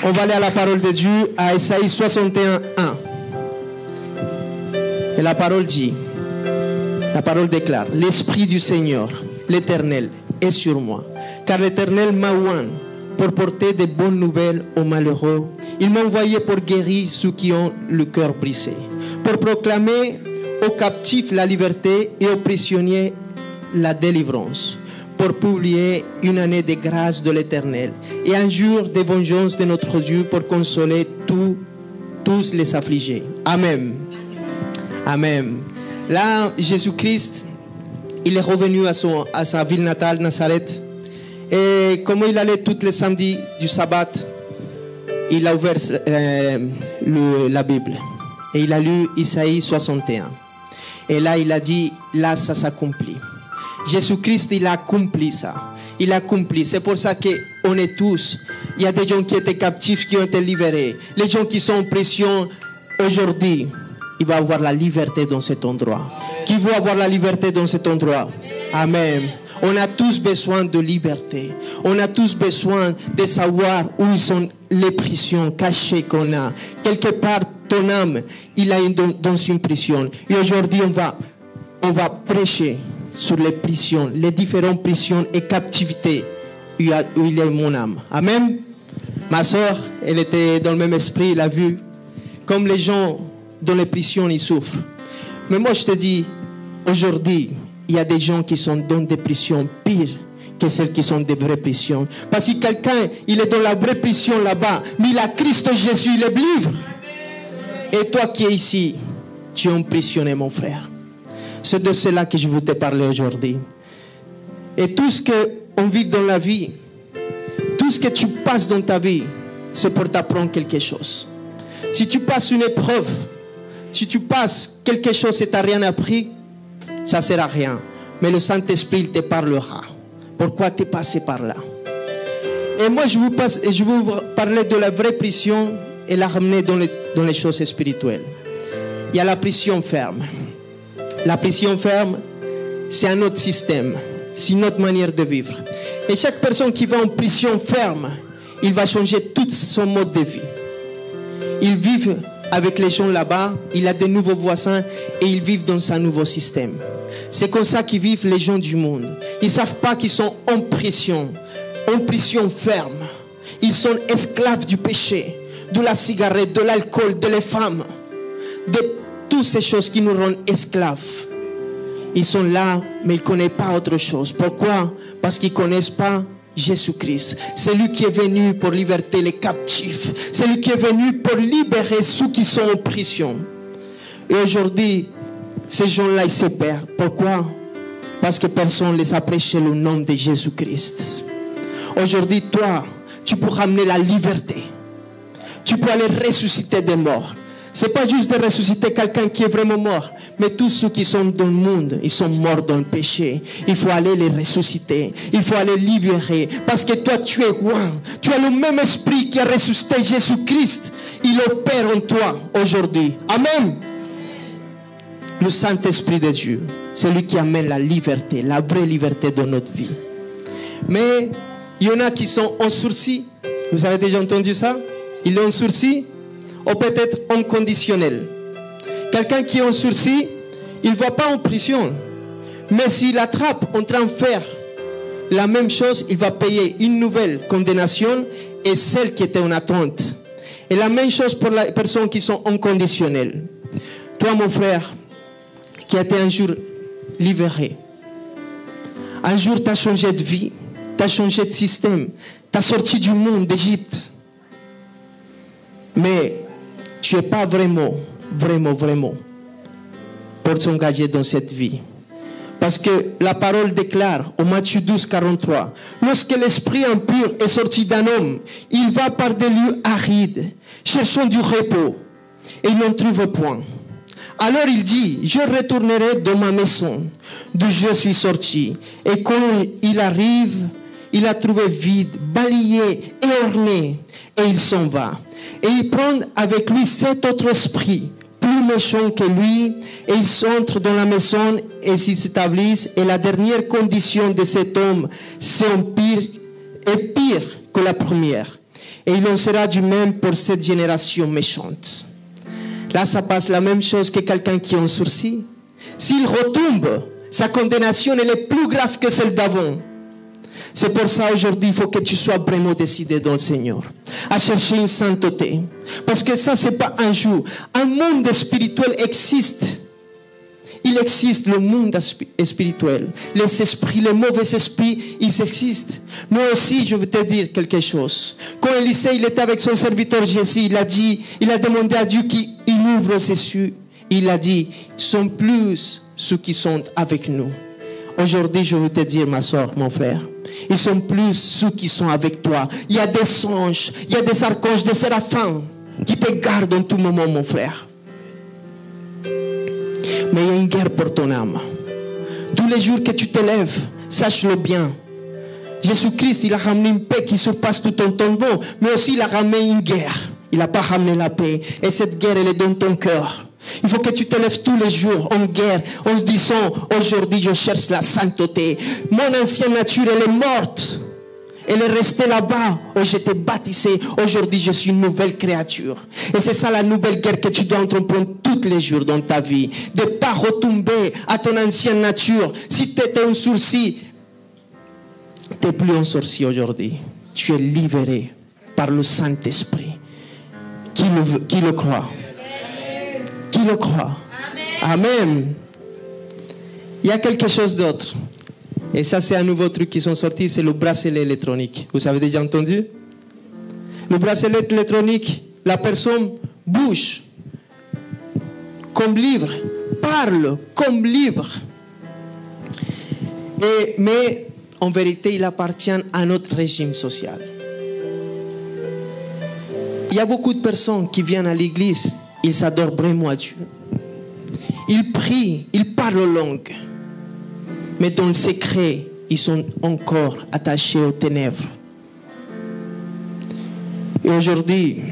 On va aller à la parole de Dieu, à Ésaïe 61, 1. Et la parole dit, la parole déclare, l'Esprit du Seigneur, l'Éternel, est sur moi. Car l'Éternel m'a oint pour porter de bonnes nouvelles aux malheureux. Il m'a envoyé pour guérir ceux qui ont le cœur brisé, pour proclamer aux captifs la liberté et aux prisonniers la délivrance, pour publier une année de grâce de l'Éternel et un jour de vengeance de notre Dieu pour consoler tous les affligés. Amen. Amen. Là, Jésus-Christ, il est revenu à sa ville natale, Nazareth. Et comme il allait tous les samedis du sabbat, il a ouvert la Bible. Et il a lu Isaïe 61. Et là, il a dit, là, ça s'accomplit. Jésus-Christ, il a accompli ça. Il a accompli. C'est pour ça qu'on est tous. Il y a des gens qui étaient captifs, qui ont été libérés. Les gens qui sont en prison aujourd'hui, il va avoir la liberté dans cet endroit. Qui veut avoir la liberté dans cet endroit? Amen. On a tous besoin de liberté. On a tous besoin de savoir où sont les prisons cachées qu'on a. Quelque part, ton âme, il a dans une prison. Et aujourd'hui, on va prêcher sur les prisons, les différentes prisons et captivités où il y a mon âme. Amen. Ma soeur, elle était dans le même esprit, elle a vu comme les gens dans les prisons, ils souffrent. Mais moi, je te dis, aujourd'hui, il y a des gens qui sont dans des prisons pires que celles qui sont des vraies prisons. Parce que quelqu'un, il est dans la vraie prison là-bas, mais il a Christ Jésus, il est libre. Et toi qui es ici, tu es emprisonné, mon frère. C'est de cela que je veux te parler aujourd'hui. Et tout ce qu'on vit dans la vie, tout ce que tu passes dans ta vie, c'est pour t'apprendre quelque chose. Si tu passes une épreuve, si tu passes quelque chose et tu n'as rien appris, ça ne sert à rien. Mais le Saint-Esprit, il te parlera. Pourquoi tu es passé par là? Et moi, je vais vous parler de la vraie prison et la ramener dans les choses spirituelles. Il y a la prison ferme. La prison ferme, c'est un autre système. C'est une autre manière de vivre. Et chaque personne qui va en prison ferme, il va changer tout son mode de vie. Ils vivent avec les gens là-bas, il a de nouveaux voisins et ils vivent dans un nouveau système. C'est comme ça qu'ils vivent les gens du monde. Ils ne savent pas qu'ils sont en prison ferme. Ils sont esclaves du péché, de la cigarette, de l'alcool, de les femmes, de toutes ces choses qui nous rendent esclaves. Ils sont là, mais ils ne connaissent pas autre chose. Pourquoi? Parce qu'ils ne connaissent pas Jésus-Christ. C'est lui qui est venu pour libérer les captifs. C'est lui qui est venu pour libérer ceux qui sont en prison. Et aujourd'hui, ces gens-là, ils se perdent. Pourquoi? Parce que personne ne les a prêché le nom de Jésus-Christ. Aujourd'hui, toi, tu peux ramener la liberté. Tu peux aller ressusciter des morts. Ce n'est pas juste de ressusciter quelqu'un qui est vraiment mort, mais tous ceux qui sont dans le monde, ils sont morts dans le péché. Il faut aller les ressusciter. Il faut aller libérer. Parce que toi, tu es roi. Tu as le même esprit qui a ressuscité Jésus-Christ. Il opère en toi aujourd'hui. Amen. Le Saint-Esprit de Dieu, c'est lui qui amène la liberté, la vraie liberté dans notre vie. Mais il y en a qui sont en sursis. Vous avez déjà entendu ça? Il est en sursis. Ou peut-être en conditionnel. Quelqu'un qui est en sursis, il ne va pas en prison. Mais s'il attrape en train de faire la même chose, il va payer une nouvelle condamnation et celle qui était en attente. Et la même chose pour les personnes qui sont en conditionnel. Toi, mon frère, qui a été un jour libéré, un jour tu as changé de vie, tu as changé de système, tu as sorti du monde d'Égypte. Mais tu n'es pas vraiment pour t'engager dans cette vie. Parce que la parole déclare au Matthieu 12, 43, lorsque l'esprit impur est sorti d'un homme, il va par des lieux arides, cherchant du repos, et il n'en trouve point. Alors il dit, je retournerai dans ma maison, d'où je suis sorti. Et quand il arrive, il a trouvé vide, balayé et orné, et il s'en va. Et il prend avec lui 7 autres esprits, plus méchants que lui, et ils entrent dans la maison et s'y établissent. Et la dernière condition de cet homme, c'est pire que la première. Et il en sera du même pour cette génération méchante. Là, ça passe la même chose que quelqu'un qui a un sourcil. S'il retombe, sa condamnation elle est plus grave que celle d'avant. C'est pour ça aujourd'hui, il faut que tu sois vraiment décidé dans le Seigneur, à chercher une sainteté. Parce que ça, c'est pas un jour. Un monde spirituel existe. Il existe le monde spirituel. Les esprits, les mauvais esprits, ils existent. Mais aussi, je veux te dire quelque chose. Quand Élisée, il était avec son serviteur Jésus, il a demandé à Dieu qu'il ouvre ses cieux. Il a dit, sont plus ceux qui sont avec nous. Aujourd'hui, je veux te dire, ma soeur, mon frère, ils sont plus ceux qui sont avec toi. Il y a des anges, il y a des archanges, des séraphins qui te gardent en tout moment, mon frère. Mais il y a une guerre pour ton âme. Tous les jours que tu te lèves, sache-le bien. Jésus-Christ, il a ramené une paix qui surpasse tout entendement, mais aussi il a ramené une guerre. Il n'a pas ramené la paix. Et cette guerre, elle est dans ton cœur. Il faut que tu te lèves tous les jours en guerre, en se disant, aujourd'hui je cherche la sainteté. Mon ancienne nature, elle est morte. Elle est restée là-bas où j'étais baptisé. Aujourd'hui, je suis une nouvelle créature. Et c'est ça la nouvelle guerre que tu dois entreprendre tous les jours dans ta vie. De ne pas retomber à ton ancienne nature. Si tu étais un sourcil, tu n'es plus un sorcier aujourd'hui. Tu es libéré par le Saint-Esprit. Qui le croit? Qui le croit? Amen. Amen. Il y a quelque chose d'autre. Et ça, c'est un nouveau truc qui sont sortis, c'est le bracelet électronique. Vous avez déjà entendu? Le bracelet électronique, la personne bouge comme libre, parle comme libre. Mais en vérité, il appartient à notre régime social. Il y a beaucoup de personnes qui viennent à l'église, ils s'adorent vraiment à Dieu. Ils prient, ils parlent aux langues. Mais dans le secret, ils sont encore attachés aux ténèbres. Et aujourd'hui,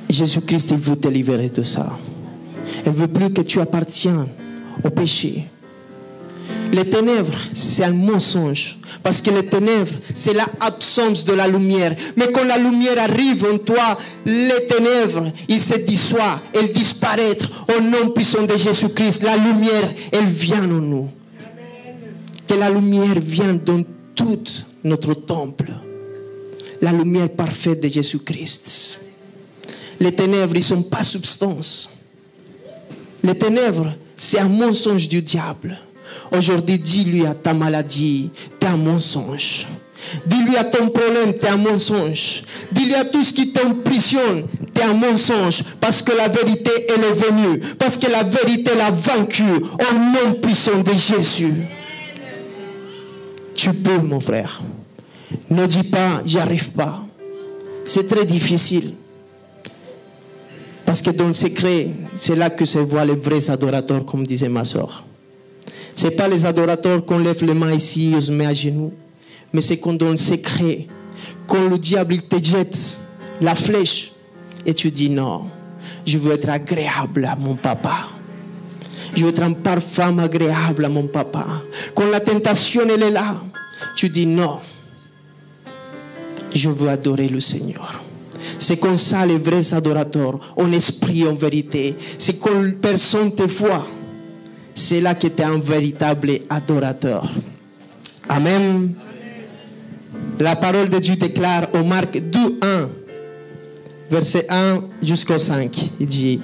Jésus-Christ, il veut te libérer de ça. Il ne veut plus que tu appartiennes au péché. Les ténèbres, c'est un mensonge. Parce que les ténèbres, c'est l'absence de la lumière. Mais quand la lumière arrive en toi, les ténèbres, ils se dissoient, elles disparaissent. Au nom puissant de Jésus-Christ, la lumière, elle vient en nous. Que la lumière vienne dans tout notre temple. La lumière parfaite de Jésus-Christ. Les ténèbres, ils ne sont pas substance. Les ténèbres, c'est un mensonge du diable. Aujourd'hui, dis-lui à ta maladie, t'es un mensonge. Dis-lui à ton problème, t'es un mensonge. Dis-lui à tout ce qui t'emprisonne, t'es un mensonge. Parce que la vérité, elle est venue. Parce que la vérité l'a vaincu au nom puissant de Jésus. Tu peux, mon frère. Ne dis pas, j'y arrive pas. C'est très difficile. Parce que dans le secret, c'est là que se voient les vrais adorateurs, comme disait ma soeur. Ce n'est pas les adorateurs qu'on lève les mains ici, on se met à genoux. Mais c'est quand dans le secret, quand le diable il te jette la flèche, et tu dis non, je veux être agréable à mon papa. Je veux être un parfum agréable à mon papa. Quand la tentation elle est là, tu dis non, je veux adorer le Seigneur. C'est comme ça les vrais adorateurs, en esprit, en vérité. C'est quand personne te voit. C'est là que tu es un véritable adorateur. Amen. Amen. La parole de Dieu déclare au Marc 2:1, verset 1 jusqu'au 5. Il dit,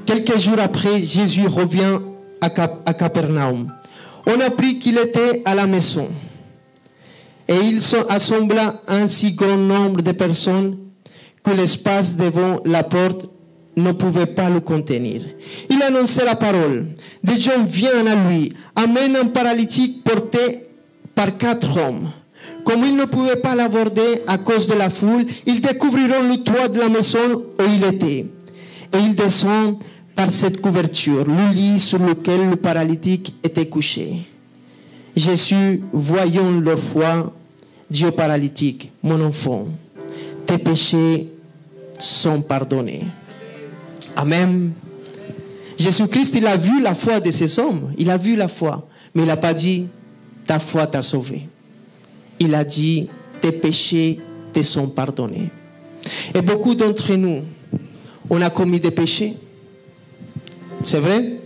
quelques jours après, Jésus revient à Capernaum. On apprit qu'il était à la maison. Et il assembla un si grand nombre de personnes que l'espace devant la porte ne pouvait pas le contenir. Il annonçait la parole. Des gens viennent à lui, amènent un paralytique porté par 4 hommes. Comme ils ne pouvaient pas l'aborder à cause de la foule, ils découvriront le toit de la maison où il était. Et ils descendent par cette couverture, le lit sur lequel le paralytique était couché. Jésus, voyant leur foi, dit au paralytique, mon enfant, tes péchés sont pardonnés. Amen. Jésus-Christ, il a vu la foi de ces hommes. Il a vu la foi. Mais il n'a pas dit, ta foi t'a sauvé. Il a dit, tes péchés te sont pardonnés. Et beaucoup d'entre nous, on a commis des péchés. C'est vrai?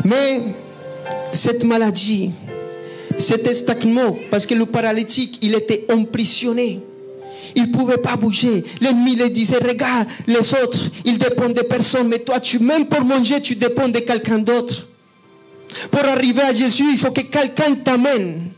Mais cette maladie, cet stagnement, parce que le paralytique, il était emprisonné. Il ne pouvait pas bouger. L'ennemi lui disait, regarde, les autres, ils dépendent de personne, mais toi, même pour manger, tu dépends de quelqu'un d'autre. Pour arriver à Jésus, il faut que quelqu'un t'amène.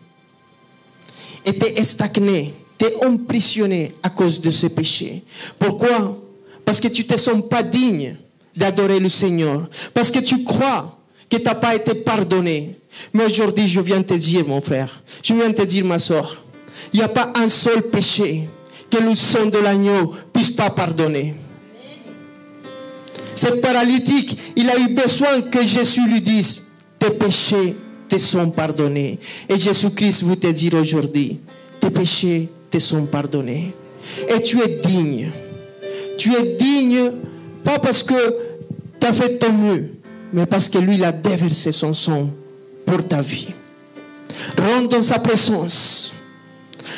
Et tu es stagné, tu es emprisonné à cause de ce péché. Pourquoi? Parce que tu ne te sens pas digne d'adorer le Seigneur. Parce que tu crois que tu n'as pas été pardonné. Mais aujourd'hui, je viens te dire, mon frère, je viens te dire, ma soeur, il n'y a pas un seul péché que le sang de l'agneau ne puisse pas pardonner. Cet paralytique, il a eu besoin que Jésus lui dise, tes péchés te sont pardonnés. Et Jésus-Christ vous te dire aujourd'hui, tes péchés te sont pardonnés. Et tu es digne. Tu es digne, pas parce que tu as fait ton mieux, mais parce que lui, il a déversé son sang pour ta vie. Rentre dans sa présence.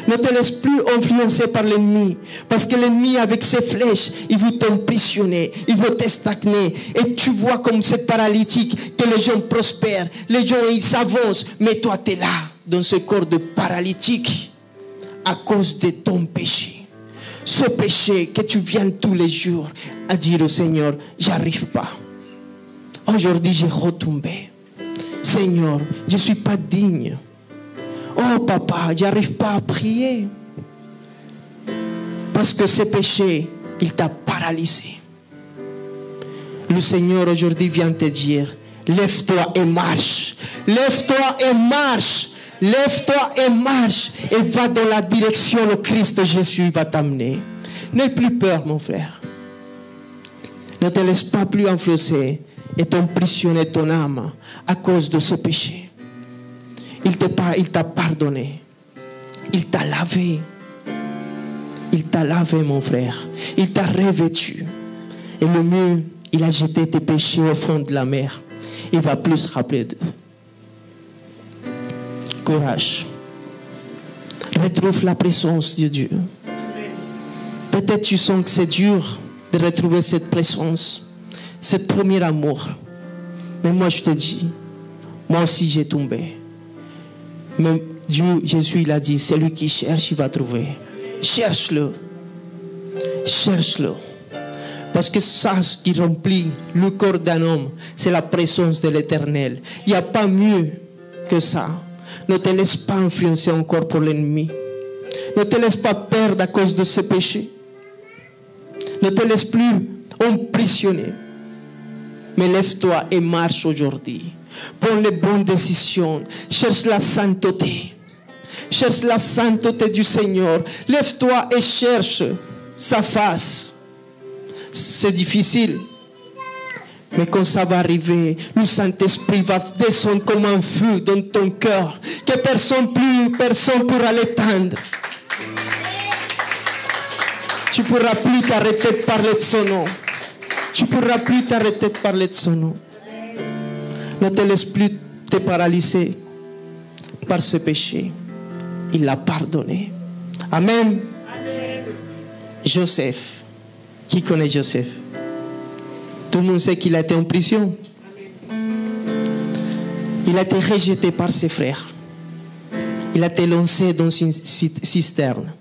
Ne te laisse plus influencer par l'ennemi. Parce que l'ennemi, avec ses flèches, il veut t'emprisonner, il veut te stagner. Et tu vois comme cette paralytique, que les gens prospèrent, les gens ils s'avancent. Mais toi, tu es là, dans ce corps de paralytique, à cause de ton péché. Ce péché que tu viens tous les jours à dire au Seigneur, j'arrive pas. Aujourd'hui, j'ai retombé. Seigneur, je ne suis pas digne. Oh papa, j'arrive pas à prier. Parce que ce péché, il t'a paralysé. Le Seigneur aujourd'hui vient te dire, lève-toi et marche. Lève-toi et marche. Lève-toi et marche. Et va dans la direction où Christ Jésus va t'amener. N'aie plus peur, mon frère. Ne te laisse pas plus influencer et t'emprisonner ton âme à cause de ce péché. Il t'a pardonné. Il t'a lavé. Il t'a lavé, mon frère. Il t'a revêtu. Et le mieux, il a jeté tes péchés au fond de la mer. Il va plus se rappeler d'eux. Courage. Retrouve la présence de Dieu. Peut-être tu sens que c'est dur de retrouver cette présence, cet premier amour. Mais moi, je te dis, moi aussi, j'ai tombé. Mais Dieu, Jésus, il a dit, celui qui cherche, il va trouver. Cherche-le. Cherche-le. Parce que ça, ce qui remplit le corps d'un homme, c'est la présence de l'Éternel. Il n'y a pas mieux que ça. Ne te laisse pas influencer encore pour l'ennemi. Ne te laisse pas perdre à cause de ce péché. Ne te laisse plus emprisonner. Mais lève-toi et marche aujourd'hui. Prends les bonnes décisions. Cherche la sainteté. Cherche la sainteté du Seigneur. Lève-toi et cherche sa face. C'est difficile. Mais quand ça va arriver, le Saint-Esprit va descendre comme un feu dans ton cœur. Que personne pourra l'éteindre. Tu ne pourras plus t'arrêter de parler de son nom. Tu ne pourras plus t'arrêter de parler de son nom. Ne te laisse plus te paralyser par ce péché. Il l'a pardonné. Amen. Amen. Joseph. Qui connaît Joseph? Tout le monde sait qu'il a été en prison. Il a été rejeté par ses frères. Il a été lancé dans une cisterne.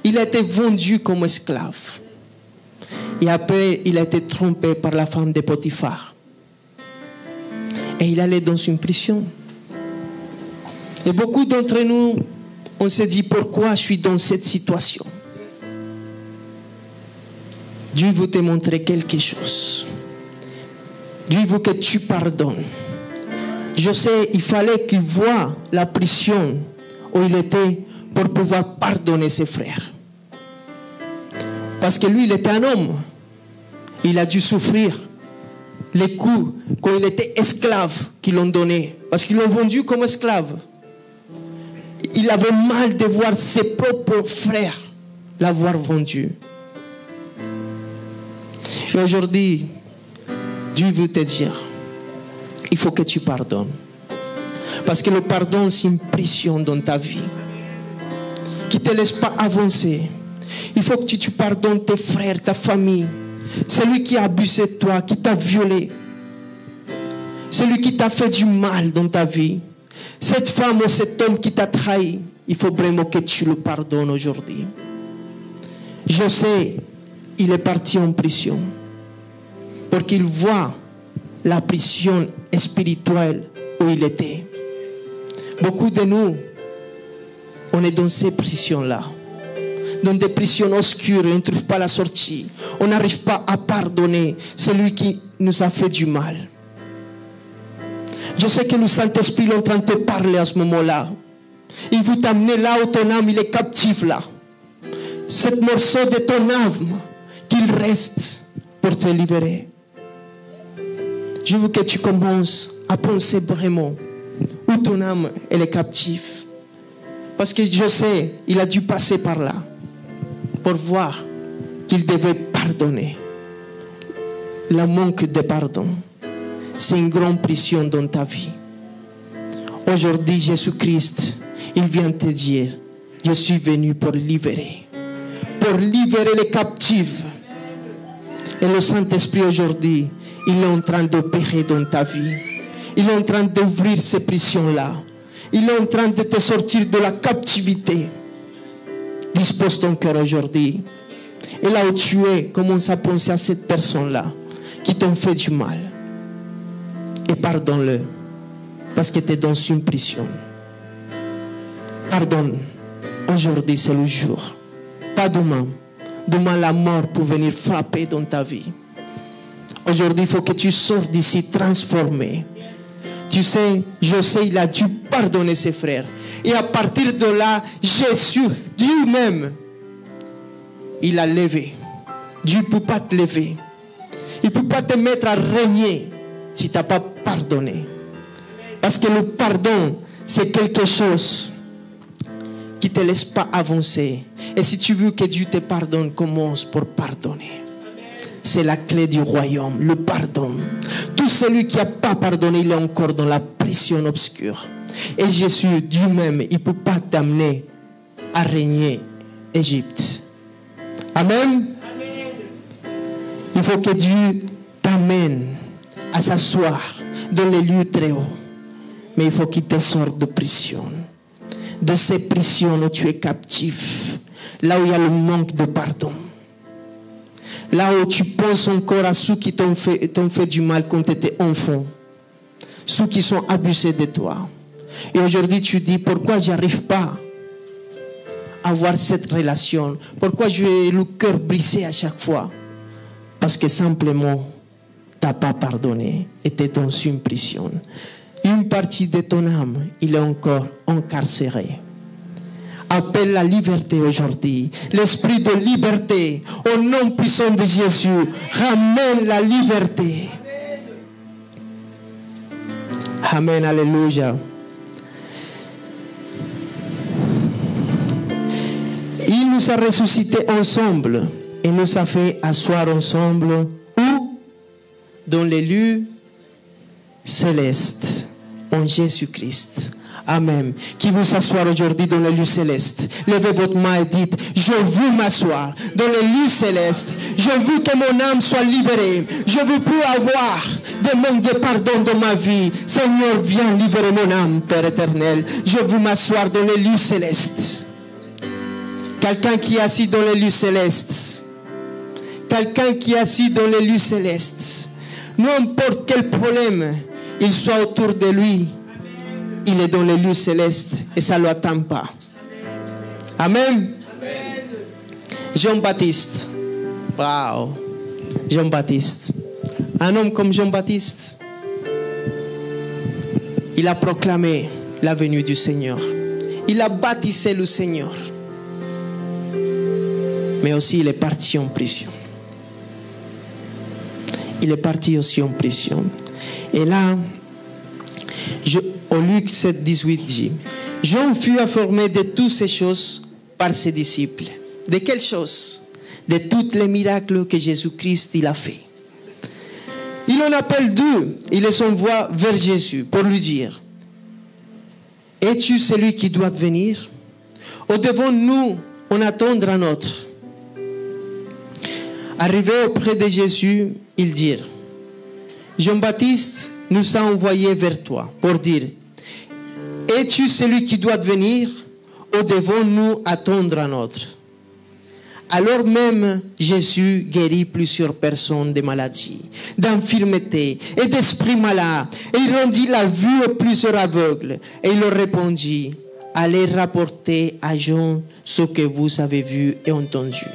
Il a été vendu comme esclave. Et après, il a été trompé par la femme de Potiphar. Et il allait dans une prison. Et beaucoup d'entre nous, on se dit, pourquoi je suis dans cette situation? Dieu veut te montrer quelque chose. Dieu veut que tu pardonnes. Je sais, il fallait qu'il voie la prison où il était pour pouvoir pardonner ses frères. Parce que lui, il était un homme. Il a dû souffrir les coups quand il était esclave qu'ils l'ont donné. Parce qu'ils l'ont vendu comme esclave. Il avait mal de voir ses propres frères l'avoir vendu. Et aujourd'hui, Dieu veut te dire, il faut que tu pardonnes. Parce que le pardon, c'est une pression dans ta vie qui ne te laissent pas avancer. Il faut que tu pardonnes tes frères, ta famille. Celui qui a abusé de toi, qui t'a violé. Celui qui t'a fait du mal dans ta vie. Cette femme ou cet homme qui t'a trahi. Il faut vraiment que tu le pardonnes aujourd'hui. Je sais, il est parti en prison. Pour qu'il voit la prison spirituelle où il était. Beaucoup de nous, on est dans ces prisons-là. Dans des prisons obscures, on ne trouve pas la sortie. On n'arrive pas à pardonner celui qui nous a fait du mal. Je sais que le Saint-Esprit est en train de te parler à ce moment-là. Il veut t'amener là où ton âme il est captif là. Cet morceau de ton âme, qu'il reste pour te libérer. Je veux que tu commences à penser vraiment où ton âme elle est captive. Parce que je sais, il a dû passer par là pour voir qu'il devait pardonner. Le manque de pardon, c'est une grande prison dans ta vie. Aujourd'hui, Jésus-Christ, il vient te dire, je suis venu pour libérer les captifs. Et le Saint-Esprit aujourd'hui, il est en train d'opérer dans ta vie. Il est en train d'ouvrir ces prisons-là. Il est en train de te sortir de la captivité. Dispose ton cœur aujourd'hui. Et là où tu es, commence à penser à cette personne-là qui t'ont fait du mal. Et pardonne-le. Parce que tu es dans une prison. Pardonne. Aujourd'hui, c'est le jour. Pas demain. Demain, la mort peut venir frapper dans ta vie. Aujourd'hui, il faut que tu sortes d'ici transformé. Tu sais, José, il a dû pardonner ses frères. Et à partir de là, Jésus, lui-même, il a levé. Dieu ne peut pas te lever. Il ne peut pas te mettre à régner si tu n'as pas pardonné. Parce que le pardon, c'est quelque chose qui ne te laisse pas avancer. Et si tu veux que Dieu te pardonne, commence par pardonner. C'est la clé du royaume, le pardon. Tout celui qui n'a pas pardonné, il est encore dans la prison obscure. Et Jésus, Dieu même, il ne peut pas t'amener à régner Égypte. Amen. Il faut que Dieu t'amène à s'asseoir dans les lieux très hauts. Mais il faut qu'il te sorte de prison. De ces prisons où tu es captif. Là où il y a le manque de pardon. Là où tu penses encore à ceux qui t'ont fait du mal quand tu étais enfant. Ceux qui sont abusés de toi. Et aujourd'hui tu dis, pourquoi je n'arrive pas à avoir cette relation? Pourquoi j'ai le cœur brisé à chaque fois? Parce que simplement, tu n'as pas pardonné et tu es dans une prison. Une partie de ton âme, il est encore incarcéré. Appelle la liberté aujourd'hui. L'esprit de liberté, au nom puissant de Jésus, ramène la liberté. Amen, alléluia. Il nous a ressuscités ensemble et nous a fait asseoir ensemble. Où? Dans les lieux célestes, en Jésus-Christ. Amen. Qui veut s'asseoir aujourd'hui dans les lieux célestes? Levez votre main et dites, je veux m'asseoir dans les lieux célestes. Je veux que mon âme soit libérée. Je veux plus avoir de manque de pardon dans ma vie. Seigneur, viens libérer mon âme, Père éternel. Je veux m'asseoir dans les lieux célestes. Quelqu'un qui est assis dans les lieux célestes. Quelqu'un qui est assis dans les lieux célestes. N'importe quel problème il soit autour de lui, il est dans les lieux célestes et ça ne l'attend pas. Amen. Jean-Baptiste. Wow. Jean-Baptiste. Un homme comme Jean-Baptiste, il a proclamé la venue du Seigneur. Il a baptisé le Seigneur. Mais aussi il est parti en prison. Il est parti aussi en prison. Et là, au Luc 7, 18 dit, Jean fut informé de toutes ces choses par ses disciples. De quelles choses? De tous les miracles que Jésus-Christ il a fait. Il en appelle deux. Il les envoie vers Jésus pour lui dire, es-tu celui qui doit venir Ou devons-nous en attendre un autre? Arrivé auprès de Jésus, ils dirent, Jean-Baptiste nous a envoyés vers toi pour dire, es-tu celui qui doit venir ou devons-nous attendre un autre? Alors même, Jésus guérit plusieurs personnes de maladies, d'infirmités et d'esprits malades. Et il rendit la vue à plusieurs aveugles. Et il leur répondit, allez rapporter à Jean ce que vous avez vu et entendu.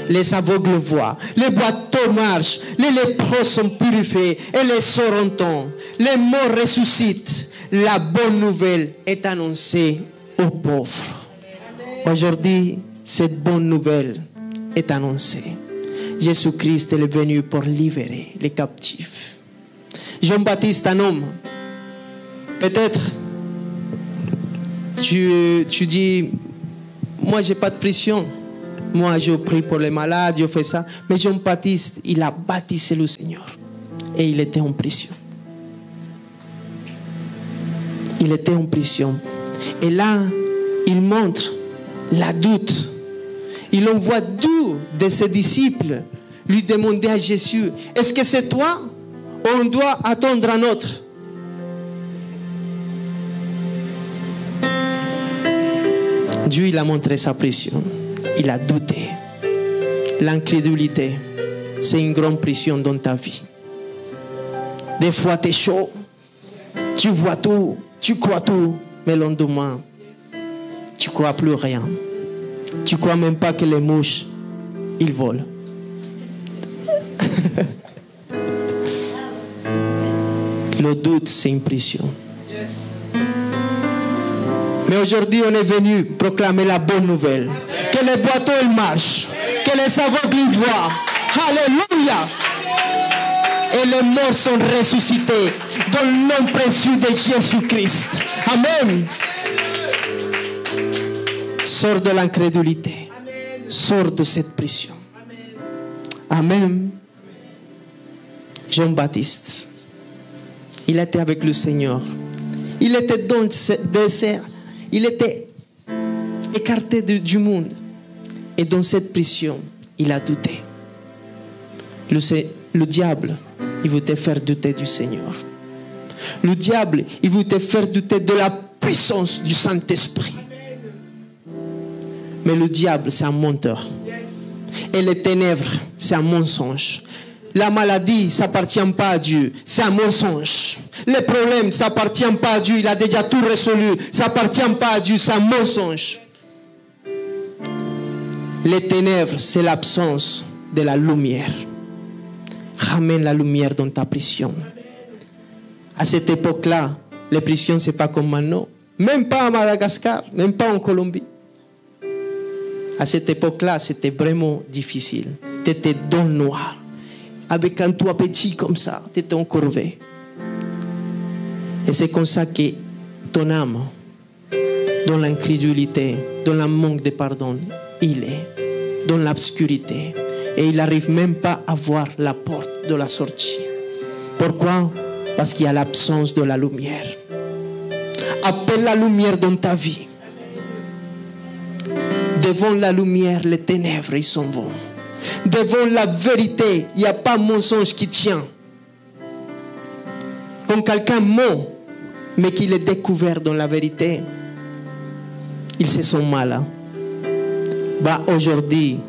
Les aveugles voient, les boiteux marchent, les lépreux sont purifiés et les sourds entendent. Les morts ressuscitent. La bonne nouvelle est annoncée aux pauvres. Aujourd'hui, cette bonne nouvelle est annoncée. Jésus-Christ est venu pour libérer les captifs. Jean-Baptiste, un homme. Peut-être tu dis, moi j'ai pas de pression. Moi je prie pour les malades, je fais ça. Mais Jean-Baptiste, il a baptisé le Seigneur. Et il était en prison. Il était en prison. Et là, il montre la doute. Il envoie deux de ses disciples lui demander à Jésus, est-ce que c'est toi ou on doit attendre un autre? Dieu, il a montré sa pression. Il a douté. L'incrédulité, c'est une grande pression dans ta vie. Des fois, tu es chaud. Tu vois tout. Tu crois tout. Mais le lendemain, tu ne crois plus rien. Tu ne crois même pas que les mouches, ils volent. Le doute, c'est une pression. Mais aujourd'hui, on est venu proclamer la bonne nouvelle. Que les boiteux, ils marchent. Que les aveugles, ils voient. Alléluia. Et les morts sont ressuscités dans le nom précieux de Jésus-Christ. Amen. Sors de l'incrédulité. Sors de cette pression. Amen. Jean-Baptiste, il était avec le Seigneur. Il était dans le désert. Il était écarté du monde. Et dans cette pression, il a douté. Le diable, il veut te faire douter du Seigneur. Le diable, il veut te faire douter de la puissance du Saint-Esprit. Mais le diable, c'est un menteur. Et les ténèbres, c'est un mensonge. La maladie, ça n'appartient pas à Dieu. C'est un mensonge. Les problèmes, ça n'appartient pas à Dieu. Il a déjà tout résolu. Ça n'appartient pas à Dieu. C'est un mensonge. Les ténèbres, c'est l'absence de la lumière. Ramène la lumière dans ta prison. À cette époque-là, les prisons, ce n'est pas comme maintenant. Même pas à Madagascar, même pas en Colombie. À cette époque-là, c'était vraiment difficile. Tu étais dans le noir. Avec un toit petit comme ça, tu étais encorvé. Et c'est comme ça que ton âme, dans l'incrédulité, dans le manque de pardon, il est dans l'obscurité. Et il n'arrive même pas à voir la porte de la sortie. Pourquoi? Parce qu'il y a l'absence de la lumière. Appelle la lumière dans ta vie. Devant la lumière, les ténèbres, ils s'en vont. Devant la vérité, il n'y a pas mensonge qui tient. Quand quelqu'un ment, mais qu'il est découvert dans la vérité, il se sent mal. Hein? Bah, aujourd'hui,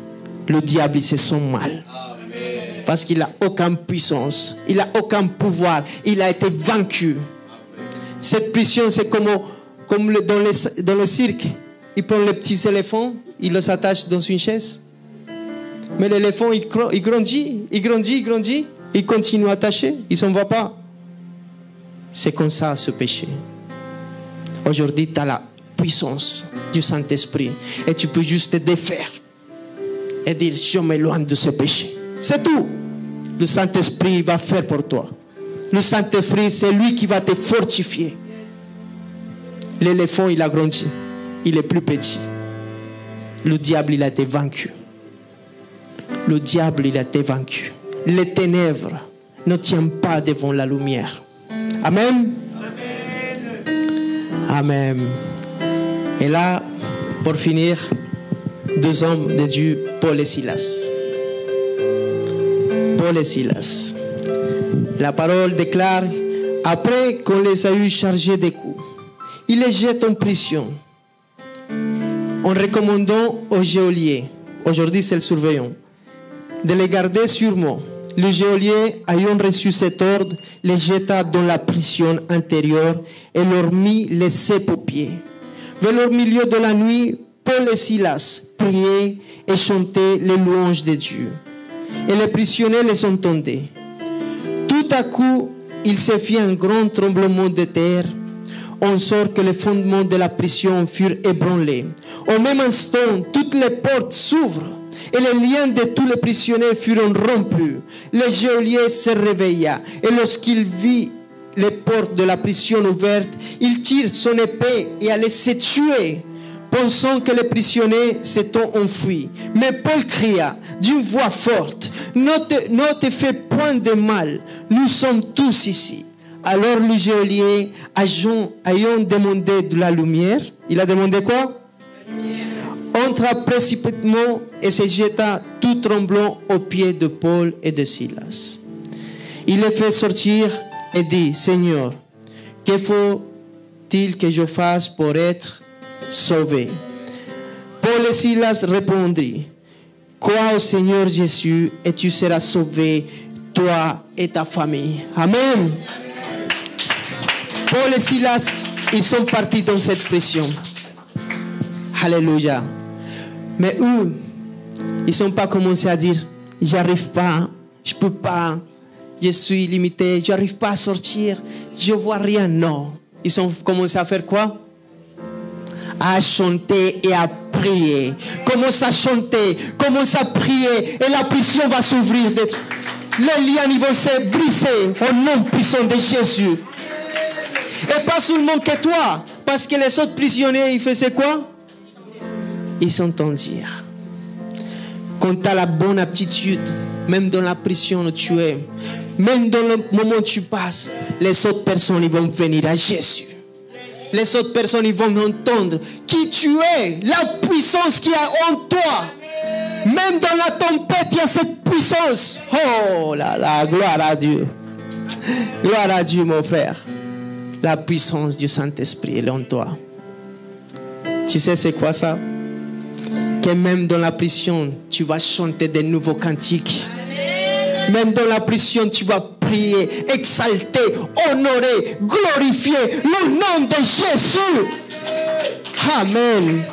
le diable, il se sent mal. Parce qu'il n'a aucune puissance, il n'a aucun pouvoir, il a été vaincu. Cette prison, c'est comme dans le cirque. Il prend les petits éléphants, il les attache dans une chaise. Mais l'éléphant, il grandit, il continue à attacher, il ne s'en va pas. C'est comme ça, ce péché. Aujourd'hui, tu as la puissance du Saint-Esprit et tu peux juste te défaire et dire, je m'éloigne de ce péché. C'est tout. Le Saint-Esprit va faire pour toi. Le Saint-Esprit, c'est lui qui va te fortifier. L'éléphant, il a grandi. Il est plus petit. Le diable, il a été vaincu. Le diable, il a été vaincu. Les ténèbres ne tiennent pas devant la lumière. Amen. Amen. Et là, Pour finir, 2 hommes de Dieu, Paul et Silas. Paul et Silas. La parole déclare, après qu'on les a eu chargés des coups, il les jette en prison, en recommandant au geôlier, aujourd'hui c'est le surveillant, de les garder sûrement. Le geôlier, ayant reçu cet ordre, les jeta dans la prison intérieure et leur mit les ceps aux pieds. Vers le milieu de la nuit, Paul et Silas priaient et chantaient les louanges de Dieu. Et les prisonniers les entendaient. Tout à coup, il se fit un grand tremblement de terre, en sorte que les fondements de la prison furent ébranlés. Au même instant, toutes les portes s'ouvrent et les liens de tous les prisonniers furent rompus. Le geôlier se réveilla et lorsqu'il vit les portes de la prison ouvertes, il tire son épée et allait se tuer, pensant que les prisonniers s'étaient enfuis. Mais Paul cria d'une voix forte, ne te fais point de mal, nous sommes tous ici. Alors le geôlier, ayant demandé de la lumière, il a demandé quoi? Entra précipitamment et se jeta tout tremblant aux pieds de Paul et de Silas. Il les fait sortir et dit, Seigneur, que faut-il que je fasse pour être sauvé? Paul et Silas répondirent, crois au Seigneur Jésus et tu seras sauvé, toi et ta famille. Amen. Paul et Silas, ils sont partis dans cette prison. Alléluia. Mais eux, ils n'ont pas commencé à dire, j'arrive pas, je peux pas, je suis limité, j'arrive pas à sortir, je vois rien. Non. Ils ont commencé à faire quoi? À chanter et à prier. Commence à chanter, commence à prier et la prison va s'ouvrir. Les liens vont se briser au nom puissant de Jésus. Et pas seulement que toi, parce que les autres prisonniers, ils faisaient quoi? Ils s'entendirent. Quand tu as la bonne aptitude, même dans la prison où tu es, même dans le moment où tu passes, les autres personnes ils vont venir à Jésus. Les autres personnes ils vont entendre qui tu es, la puissance qu'il y a en toi. Même dans la tempête, il y a cette puissance. Oh là là, gloire à Dieu. Gloire à Dieu, mon frère. La puissance du Saint-Esprit est en toi. Tu sais c'est quoi ça? Que même dans la prison, tu vas chanter de nouveaux cantiques. Même dans la prison, tu vas prier, exalter, honorer, glorifier le nom de Jésus. Amen.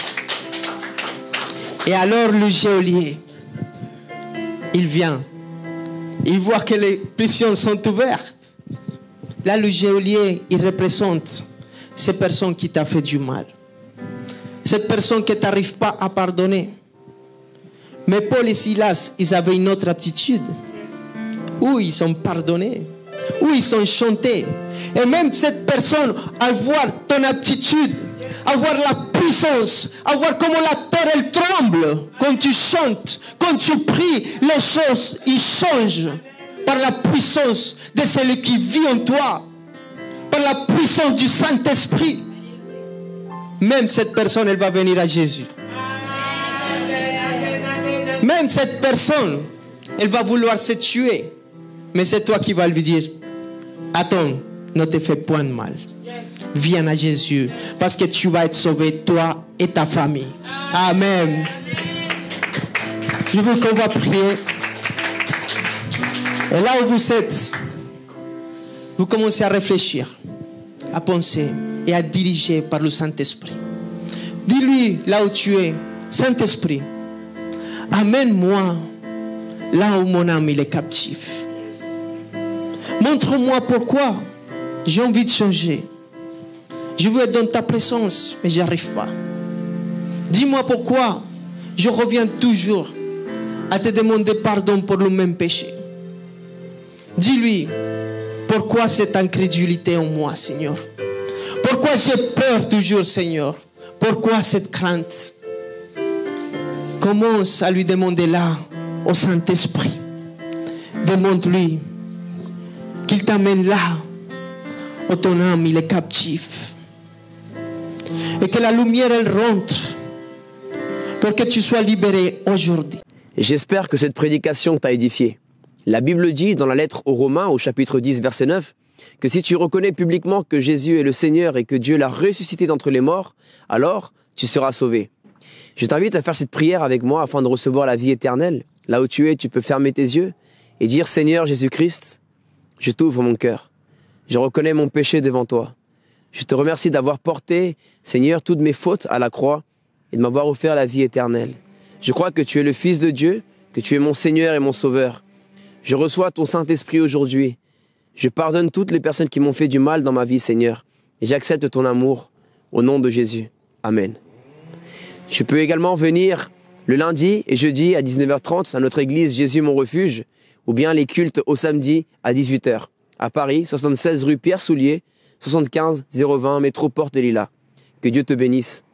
Et alors le geôlier, il vient. Il voit que les prisons sont ouvertes. Là, le geôlier, il représente ces personnes qui t'ont fait du mal. Cette personne que tu n'arrives pas à pardonner. Mais Paul et Silas, ils avaient une autre attitude. Où ils sont pardonnés. Où ils sont chantés. Et même cette personne, à voir ton attitude, à voir la puissance, à voir comment la terre elle tremble. Quand tu chantes, quand tu pries, les choses, ils changent. Par la puissance de celui qui vit en toi. Par la puissance du Saint-Esprit. Même cette personne, elle va venir à Jésus. Même cette personne, elle va vouloir se tuer. Mais c'est toi qui vas lui dire, attends, ne te fais point de mal. Viens à Jésus. Parce que tu vas être sauvé, toi et ta famille. Amen. Je veux qu'on va prier. Et là où vous êtes, vous commencez à réfléchir, à penser et à diriger par le Saint-Esprit. Dis-lui là où tu es, Saint-Esprit, amène-moi là où mon âme il est captif. Montre-moi pourquoi j'ai envie de changer. Je veux être dans ta présence, mais j'y arrive pas. Dis-moi pourquoi je reviens toujours à te demander pardon pour le même péché. Dis-lui, pourquoi cette incrédulité en moi, Seigneur? Pourquoi j'ai peur toujours, Seigneur? Pourquoi cette crainte? Commence à lui demander là, au Saint-Esprit. Demande-lui qu'il t'amène là, où ton âme il est captif. Et que la lumière, elle rentre pour que tu sois libéré aujourd'hui. J'espère que cette prédication t'a édifié. La Bible dit dans la lettre aux Romains, au chapitre 10, verset 9, que si tu reconnais publiquement que Jésus est le Seigneur et que Dieu l'a ressuscité d'entre les morts, alors tu seras sauvé. Je t'invite à faire cette prière avec moi afin de recevoir la vie éternelle. Là où tu es, tu peux fermer tes yeux et dire « Seigneur Jésus-Christ, je t'ouvre mon cœur. Je reconnais mon péché devant toi. Je te remercie d'avoir porté, Seigneur, toutes mes fautes à la croix et de m'avoir offert la vie éternelle. Je crois que tu es le Fils de Dieu, que tu es mon Seigneur et mon Sauveur. Je reçois ton Saint-Esprit aujourd'hui. Je pardonne toutes les personnes qui m'ont fait du mal dans ma vie, Seigneur. Et j'accepte ton amour au nom de Jésus. Amen. Je peux également venir le lundi et jeudi à 19h30 à notre église Jésus mon refuge, ou bien les cultes au samedi à 18h. À Paris, 76 rue Pierre Soulier, 75 020 métro Porte des Lilas. Que Dieu te bénisse.